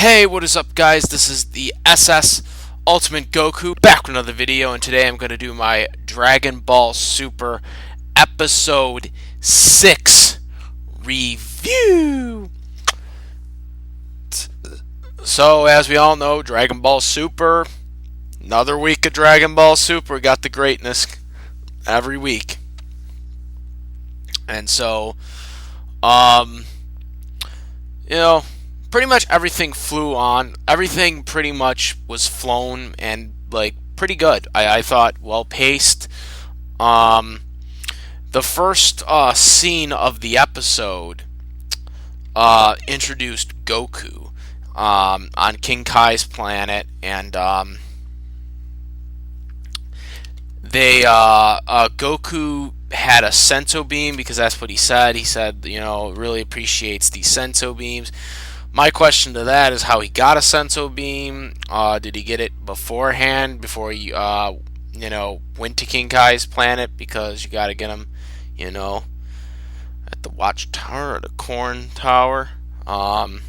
Hey, what is up, guys? This is the SS Ultimate Goku back with another video, and today I'm going to do my Dragon Ball Super Episode 6 review. So, as we all know, Dragon Ball Super, another week of Dragon Ball Super. We got the greatness every week. And so, you know, pretty much everything flew on. Everything pretty much was flown and like pretty good. I thought well paced. The first scene of the episode introduced Goku on King Kai's planet, and Goku had a senso beam because that's what he said. He said, really appreciates these senso beams. My question to that is how he got a senso beam. Did he get it beforehand, before he, went to King Kai's planet? Because you got to get him, at the Watchtower or the Corn Tower. And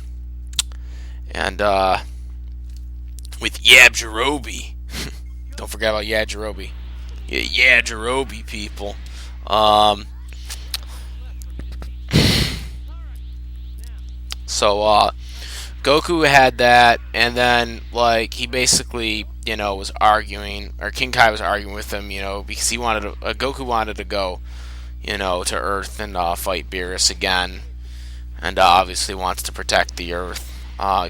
with Yajirobe. Don't forget about Yajirobe. Yeah, Yajirobe, people. So Goku had that, and then he basically was arguing, or King Kai was arguing with him, because he wanted Goku wanted to go to Earth and fight Beerus again, and obviously wants to protect the Earth.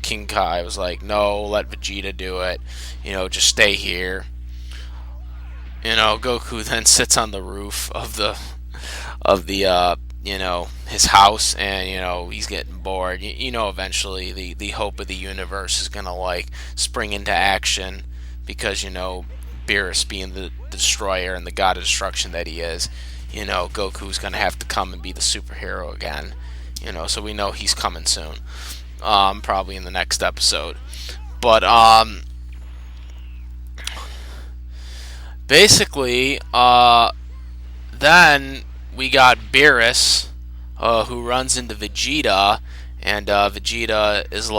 King Kai was like, no, let Vegeta do it, just stay here. Goku then sits on the roof of the his house, and he's getting bored. Eventually the hope of the universe is gonna spring into action, because Beerus, being the destroyer and the god of destruction that he is, Goku's gonna have to come and be the superhero again. So we know he's coming soon, probably in the next episode. But basically, then we got Beerus, who runs into Vegeta, and Vegeta is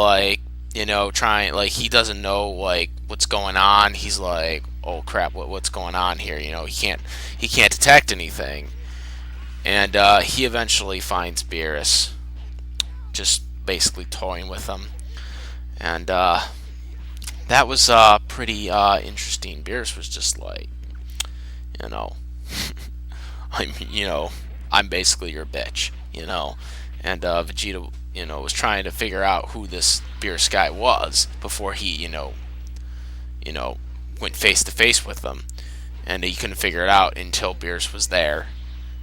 trying, he doesn't know what's going on. He's like, oh crap, what's going on here? He can't detect anything, and he eventually finds Beerus, just basically toying with him, and that was pretty interesting. Beerus was just I'm basically your bitch, and Vegeta, was trying to figure out who this Beerus guy was before he, went face to face with them, and he couldn't figure it out until Beerus was there,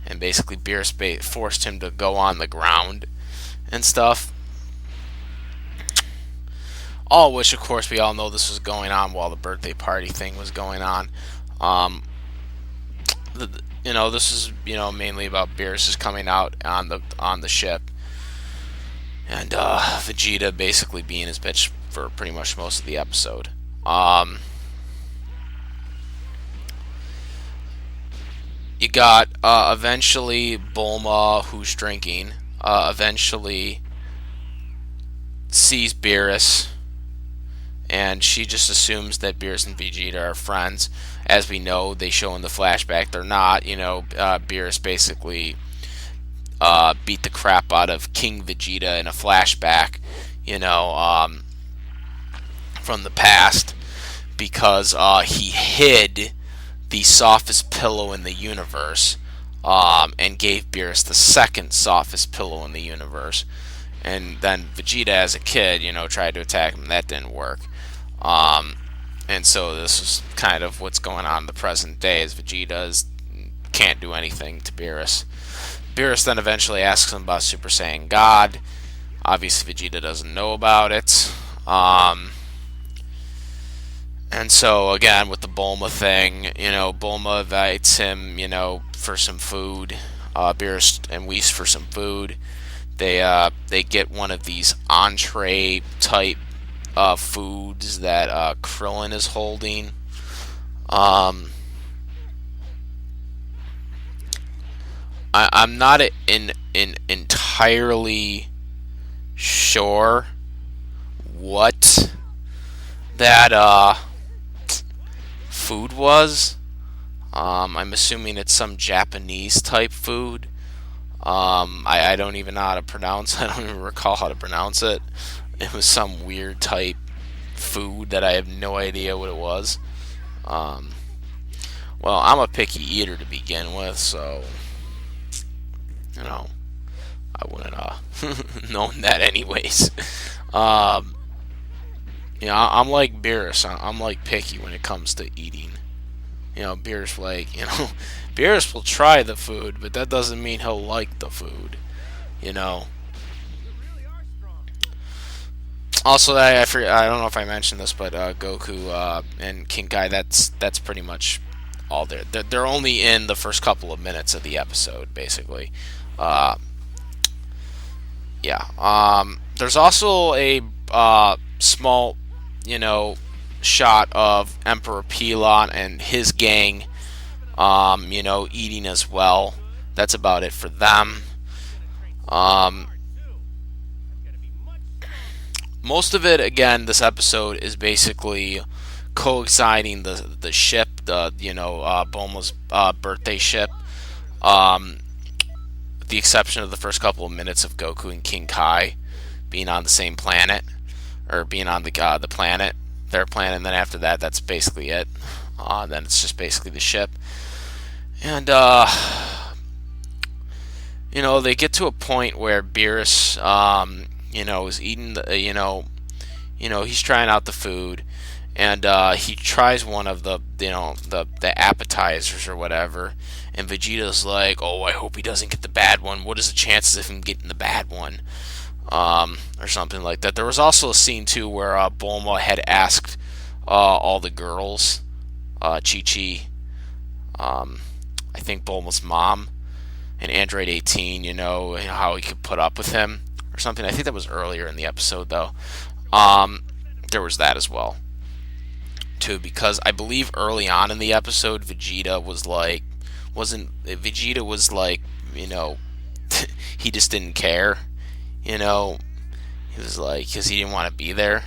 and basically Beerus forced him to go on the ground and stuff. All which, of course, we all know this was going on while the birthday party thing was going on. This is mainly about Beerus is coming out on the ship, and Vegeta basically being his bitch for pretty much most of the episode. You got eventually Bulma, who's drinking, eventually sees Beerus, and she just assumes that Beerus and Vegeta are friends. As we know, they show in the flashback they're not. Beerus basically beat the crap out of King Vegeta in a flashback, from the past, because he hid the softest pillow in the universe, and gave Beerus the second softest pillow in the universe. And then Vegeta, as a kid, tried to attack him. That didn't work. And so this is kind of what's going on in the present day, as Vegeta can't do anything to Beerus. Beerus then eventually asks him about Super Saiyan God. Obviously Vegeta doesn't know about it. And so again, with the Bulma thing, Bulma invites him, for some food. Beerus and Whis for some food. They get one of these entree type foods that Krillin is holding. I'm not entirely sure what that food was. I'm assuming it's some Japanese type food. I don't even know how to pronounce. I don't even recall how to pronounce it. It was some weird type food that I have no idea what it was. Um, well, I'm a picky eater to begin with, so you know I wouldn't known that anyways. Um, I'm like Beerus. I'm like picky when it comes to eating. Beerus Beerus will try the food, but that doesn't mean he'll like the food. You know. Also, I don't know if I mentioned this, but Goku and King Kai, that's pretty much all they're only in the first couple of minutes of the episode, basically. Uh, yeah. There's also a small, you know, shot of Emperor Pilon and his gang, eating as well. That's about it for them. Um, Most of it, again, this episode is basically coinciding the ship, Bulma's birthday ship. Um, with the exception of the first couple of minutes of Goku and King Kai being on the same planet, or being on the planet, their planet, and then after that, that's basically it. Then it's just basically the ship, and they get to a point where Beerus, is eating he's trying out the food, and he tries one of the appetizers or whatever, and Vegeta's like, "Oh, I hope he doesn't get the bad one. What is the chances of him getting the bad one?" Or something like that. There was also a scene too where Bulma had asked all the girls, Chi-Chi, I think Bulma's mom, and Android 18, how he could put up with him or something. I think that was earlier in the episode, though. There was that as well, too, because I believe early on in the episode, Vegeta was like, he just didn't care, he was like, because he didn't want to be there,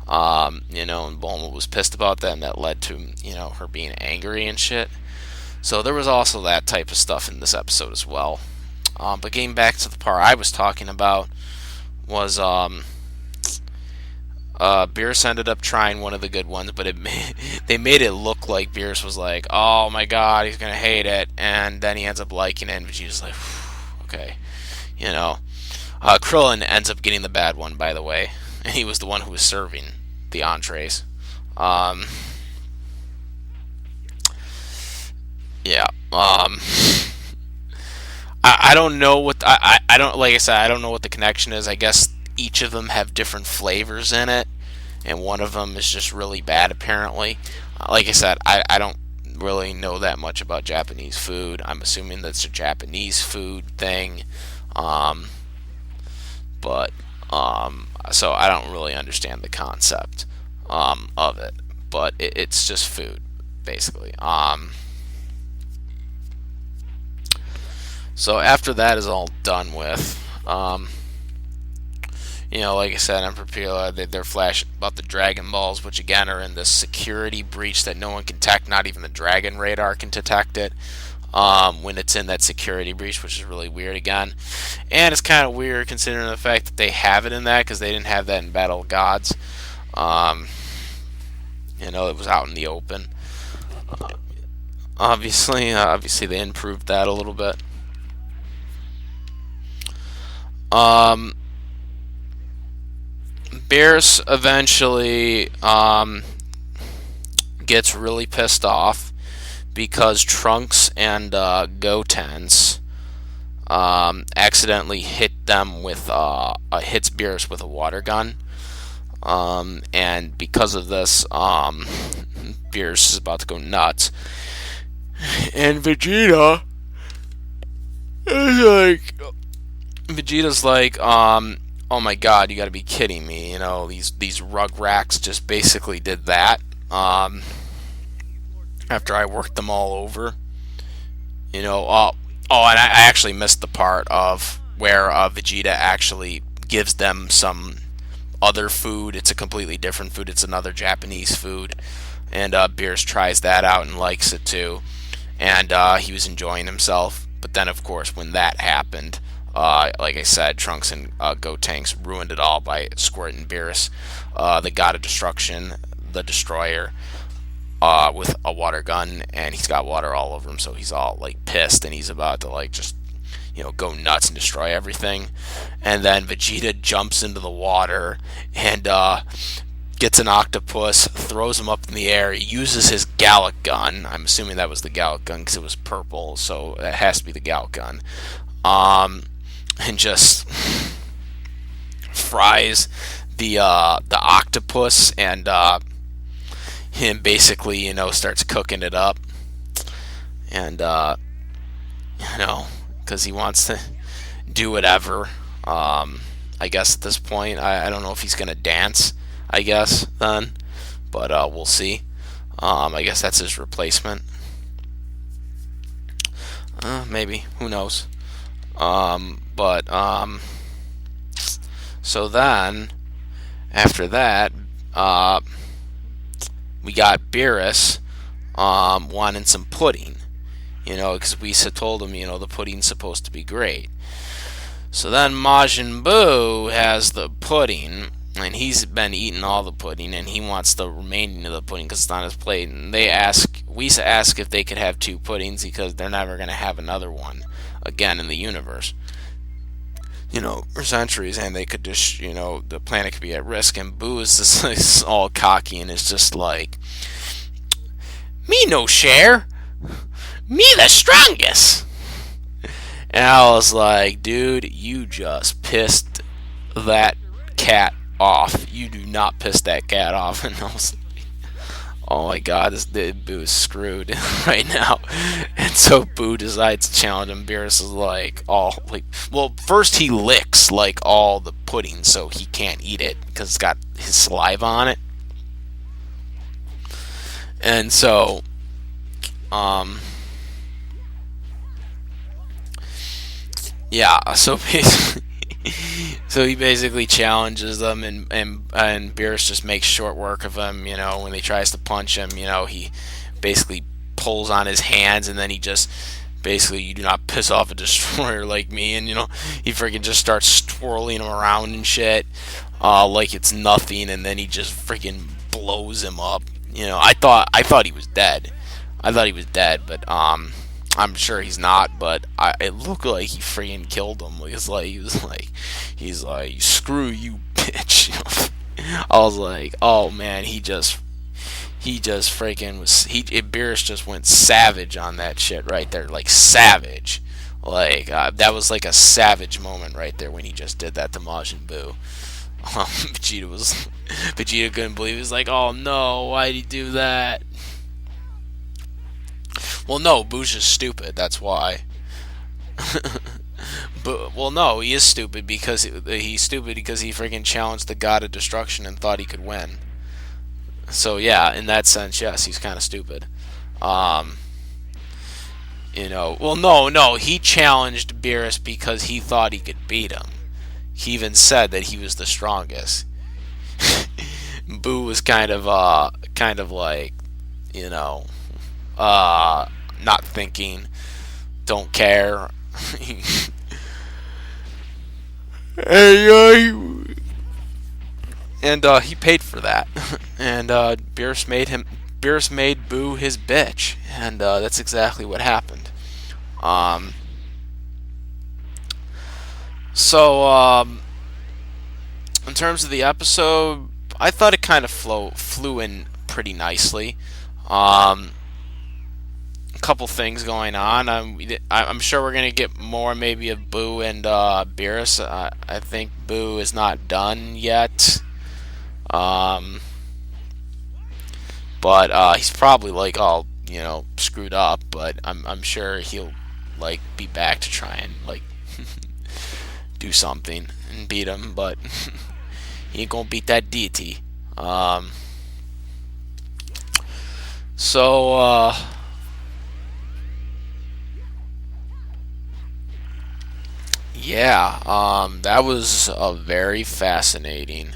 and Bulma was pissed about that, and that led to, her being angry and shit. So there was also that type of stuff in this episode as well. But getting back to the part I was talking about was Beerus ended up trying one of the good ones, but they made it look like Beerus was like, "Oh my god, he's gonna hate it," and then he ends up liking it, and Vegeta's like, "Okay," Krillin ends up getting the bad one, by the way, and he was the one who was serving the entrees. Yeah. I don't know what I don't, like I said, I don't know what the connection is. I guess each of them have different flavors in it, and one of them is just really bad apparently. Like I said, I don't really know that much about Japanese food. I'm assuming that's a Japanese food thing, but so I don't really understand the concept of it, but it's just food basically. So after that is all done with, like I said, Emperor Pillar, they're flashing about the Dragon Balls, which again are in this security breach that no one can detect, not even the Dragon Radar can detect it when it's in that security breach, which is really weird again. And it's kind of weird considering the fact that they have it in that, because they didn't have that in Battle of Gods. It was out in the open. Obviously they improved that a little bit. Beerus eventually gets really pissed off because Trunks and Gotenks accidentally hit them with hits Beerus with a water gun, and because of this, Beerus is about to go nuts, and Vegeta's like, "Oh my god, you gotta be kidding me, these Rugrats just basically did that, after I worked them all over, and I actually missed the part of where Vegeta actually gives them some other food. It's a completely different food. It's another Japanese food, and Beerus tries that out and likes it too. And he was enjoying himself. But then, of course, when that happened, like I said, Trunks and Gotenks ruined it all by squirting Beerus, the God of Destruction, the Destroyer, with a water gun, and he's got water all over him, so he's all like pissed, and he's about to like just go nuts and destroy everything. And then Vegeta jumps into the water and gets an octopus, throws him up in the air, uses his Gallic gun. I'm assuming that was the Gallic gun because it was purple, so it has to be the Gallic gun. And just fries the octopus, and him basically starts cooking it up, and because he wants to do whatever. I guess at this point, I don't know if he's gonna dance. I guess then, but we'll see. I guess that's his replacement. Maybe, who knows? So then after that, we got Beerus wanting some pudding, because we told him, the pudding's supposed to be great. So then Majin Buu has the pudding, and he's been eating all the pudding, and he wants the remaining of the pudding because it's on his plate. And we ask if they could have two puddings because they're never going to have another one again in the universe. For centuries, and they could just, the planet could be at risk. And Boo is just all cocky and is just like, me no share, me the strongest. And I was like, dude, you just pissed that cat off. You do not piss that cat off. And I was like, oh my god, Boo is screwed right now. And so Boo decides to challenge him. Beerus is like, first he licks like all the pudding so he can't eat it because it's got his saliva on it. And so so basically, he basically challenges them, and Beerus just makes short work of him. When he tries to punch him, he basically pulls on his hands, and then he just basically, you do not piss off a destroyer like me, and he freaking just starts twirling him around and shit, like it's nothing, and then he just freaking blows him up. I thought he was dead. But I'm sure he's not, but it looked like he freaking killed him. He's like, screw you, bitch. I was like, oh man, he just freaking Beerus just went savage on that shit right there, like savage. That was like a savage moment right there when he just did that to Majin Buu. Vegeta couldn't believe it. He was like, oh no, why'd he do that? Well, no, Boo's just stupid. That's why. No, he is stupid because he freaking challenged the God of Destruction and thought he could win. So yeah, in that sense, yes, he's kind of stupid. Well, no, he challenged Beerus because he thought he could beat him. He even said that he was the strongest. Boo was kind of like, not thinking, don't care. And he paid for that. And Beerus made Boo his bitch, and that's exactly what happened. So in terms of the episode, I thought it kind of flew in pretty nicely. A couple things going on. I'm sure we're gonna get more maybe of Boo and Beerus. I think Boo is not done yet. But he's probably like all screwed up. But I'm sure he'll like be back to try and like do something and beat him. But he ain't gonna beat that deity. Yeah, that was a very fascinating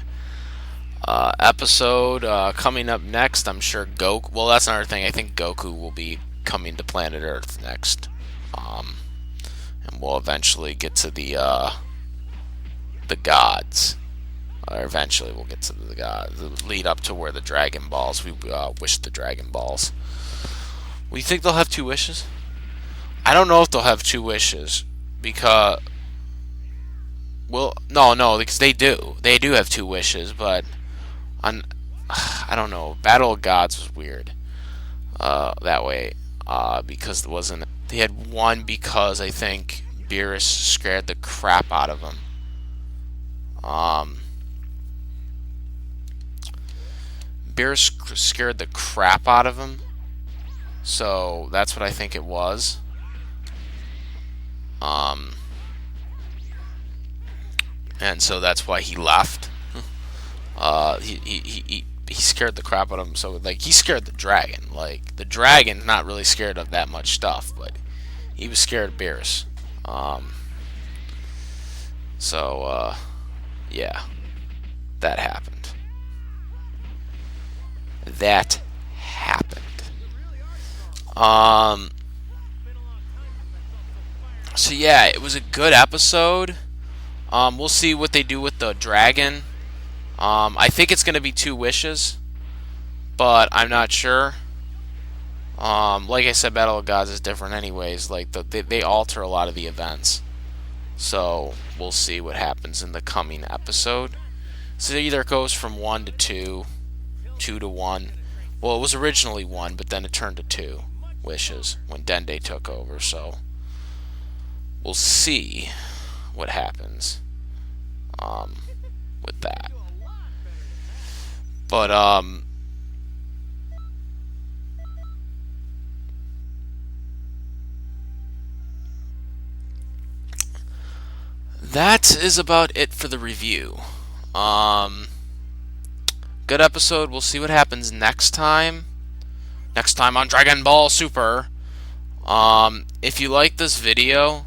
episode. Coming up next, I'm sure Goku. Well, that's another thing. I think Goku will be coming to planet Earth next, and we'll eventually get to the gods. Or eventually, we'll get to the gods. Lead up to where the Dragon Balls. We wish the Dragon Balls. We think they'll have 2 wishes? I don't know if they'll have 2 wishes because. Well, no, because they do. They do have 2 wishes, but I don't know. Battle of Gods was weird. That way, because it wasn't. They had 1 because I think Beerus scared the crap out of him. Beerus scared the crap out of him, so that's what I think it was. And so that's why he left. He scared the crap out of him. So like he scared the dragon. Like the dragon's not really scared of that much stuff, but he was scared of Beerus. Yeah, that happened. That happened. So yeah, it was a good episode. We'll see what they do with the dragon. I think it's going to be 2 wishes, but I'm not sure. Like I said, Battle of Gods is different anyways. Like they alter a lot of the events. So we'll see what happens in the coming episode. So it either goes from 1 to 2, 2 to 1. Well, it was originally 1, but then it turned to 2 wishes when Dende took over. So we'll see what happens with that. But that is about it for the review. Good episode. We'll see what happens next time. Next time on Dragon Ball Super. If you like this video,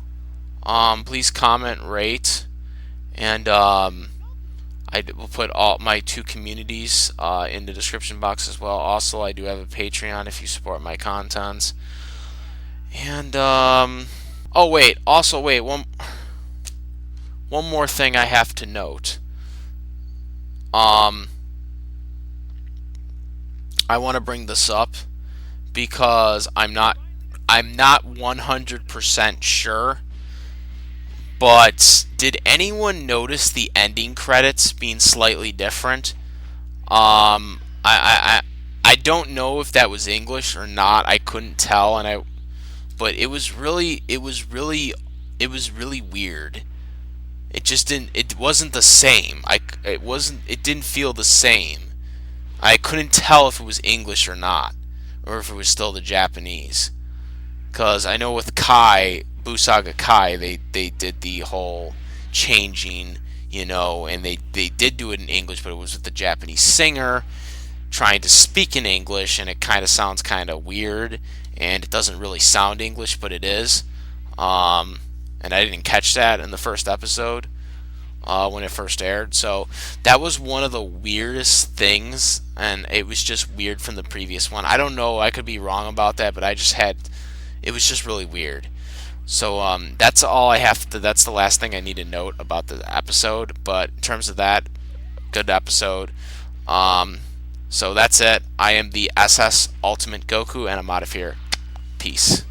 please comment, rate, and I will put all my 2 communities in the description box as well. Also, I do have a Patreon if you support my contents. And oh wait, also wait, one more thing I have to note. I want to bring this up because I'm not 100% sure. But did anyone notice the ending credits being slightly different? I don't know if that was English or not. I couldn't tell, but it was really weird. It just didn't. It wasn't the same. It didn't feel the same. I couldn't tell if it was English or not, or if it was still the Japanese. Because I know with Kai, Busaga Kai, they did the whole changing, and they did do it in English, but it was with the Japanese singer trying to speak in English, and it kind of sounds kind of weird, and it doesn't really sound English, but it is. And I didn't catch that in the first episode when it first aired, so that was one of the weirdest things, and it was just weird from the previous one. I don't know, I could be wrong about that, but it was just really weird. So that's all I have to. That's the last thing I need to note about the episode. But in terms of that, good episode. So that's it. I am the SS Ultimate Goku, and I'm out of here. Peace.